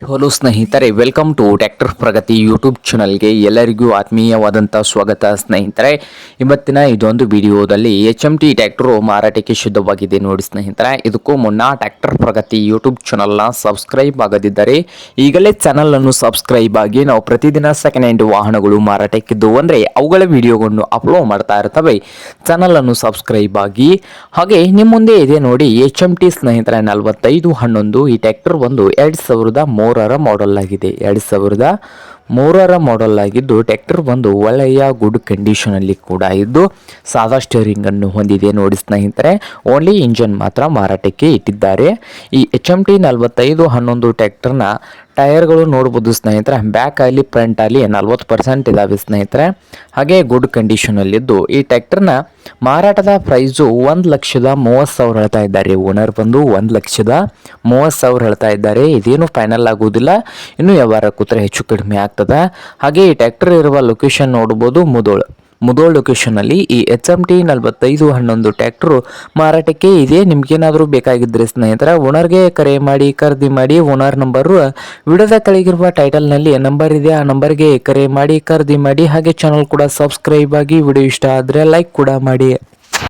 Hello ಸ್ನೇಹಿತರೆ, welcome to tractor Pragati YouTube ಚಾನಲ್ಗೆ ಎಲ್ಲರಿಗೂ ಆತ್ಮೀಯವಾದಂಥ ಸ್ವಾಗತ. ಸ್ನೇಹಿತರೆ, ಇವತ್ತಿನ ಇದೊಂದು ವಿಡಿಯೋದಲ್ಲಿ HMT ಟ್ರ್ಯಾಕ್ಟರು ಮಾರಾಟಕ್ಕೆ ಶುದ್ಧವಾಗಿದೆ ನೋಡಿ ಸ್ನೇಹಿತರೆ. ಇದಕ್ಕೂ ಮುನ್ನ ಟ್ರ್ಯಾಕ್ಟರ್ ಪ್ರಗತಿ ಯೂಟ್ಯೂಬ್ ಚಾನಲ್ನ ಸಬ್ಸ್ಕ್ರೈಬ್ ಆಗದಿದ್ದರೆ ಈಗಲೇ ಚಾನಲನ್ನು ಸಬ್ಸ್ಕ್ರೈಬ್ ಆಗಿ. ನಾವು ಪ್ರತಿದಿನ ಸೆಕೆಂಡ್ ಹ್ಯಾಂಡ್ ವಾಹನಗಳು ಮಾರಾಟಕ್ಕಿದ್ದು ಅಂದರೆ ಅವುಗಳ ವಿಡಿಯೋಗಳನ್ನು ಅಪ್ಲೋಡ್ ಮಾಡ್ತಾ ಇರ್ತವೆ. ಚಾನಲನ್ನು ಸಬ್ಸ್ಕ್ರೈಬ್ ಆಗಿ. ಹಾಗೆ ನಿಮ್ಮ ಮುಂದೆ ಇದೆ ನೋಡಿ HMT ಸ್ನೇಹಿತರೆ 4511. ಈ ಟ್ರ್ಯಾಕ್ಟರ್ ಒಂದು 2003ರ ಮಾಡೆಲ್ ಆಗಿದೆ. 2003ರ ಮಾಡೆಲ್ ಆಗಿದ್ದು ಟ್ರ್ಯಾಕ್ಟರ್ ಒಂದು ಒಳ್ಳೆಯ ಗುಡ್ ಕಂಡೀಷನ್ ಅಲ್ಲಿ ಕೂಡ ಇದ್ದು ಸಾದಾ ಸ್ಟೇರಿಂಗ್ ಅನ್ನು ಹೊಂದಿದೆ ನೋಡಿ ಸ್ನೇಹಿತರೆ. ಓನ್ಲಿ ಇಂಜನ್ ಮಾತ್ರ ಮಾರಾಟಕ್ಕೆ ಇಟ್ಟಿದ್ದಾರೆ. ಈ HMT 4511 ಟ್ರ್ಯಾಕ್ಟರ್ನ ಟೈರ್ಗಳು ನೋಡ್ಬೋದು ಸ್ನೇಹಿತರೆ. ಬ್ಯಾಕ್ ಅಲ್ಲಿ ಫ್ರಂಟ್ ಅಲ್ಲಿ 40% ಇದಾವೆ ಸ್ನೇಹಿತರೆ. ಹಾಗೆ ಗುಡ್ ಕಂಡೀಷನ್ ಅಲ್ಲಿದ್ದು ಈ ಟ್ರ್ಯಾಕ್ಟರ್ನ ಮಾರಾಟದ ಪ್ರೈಸು 1,30,000 ಹೇಳ್ತಾ ಇದ್ದಾರೆ. ಓನರ್ ಬಂದು 1,30,000 ಹೇಳ್ತಾ ಇದ್ದಾರೆ. ಇದೇನು ಫೈನಲ್ ಆಗುವುದಿಲ್ಲ, ಇನ್ನು ವ್ಯವಹಾರ ಕೂತ್ರೆ ಹೆಚ್ಚು ಕಡಿಮೆ ಆಗ್ತದೆ. ಹಾಗೆ ಈ ಟ್ರ್ಯಾಕ್ಟರ್ ಇರುವ ಲೊಕೇಶನ್ ನೋಡ್ಬೋದು, ಮುದೋಳ್ ಲೊಕೇಶನ್ ಅಲ್ಲಿ ಈ HMT 4511 ಟ್ರ್ಯಾಕ್ಟರ್ ಮಾರಾಟಕ್ಕೆ ಇದೆ. ನಿಮ್ಗೇನಾದರೂ ಬೇಕಾಗಿದ್ರೆ ಸ್ನೇಹಿತರೆ ಓನರ್ಗೆ ಕರೆ ಮಾಡಿ, ಖರೀದಿ ಮಾಡಿ. ಓನರ್ ನಂಬರು ವಿಡಿಯೋದ ಕೆಳಗಿರುವ ಟೈಟಲ್ನಲ್ಲಿ ನಂಬರ್ ಇದೆ, ಆ ನಂಬರ್ಗೆ ಕರೆ ಮಾಡಿ ಖರೀದಿ ಮಾಡಿ. ಹಾಗೆ ಚಾನಲ್ ಕೂಡ ಸಬ್ಸ್ಕ್ರೈಬ್ ಆಗಿ. ವಿಡಿಯೋ ಇಷ್ಟ ಆದರೆ ಲೈಕ್ ಕೂಡ ಮಾಡಿ.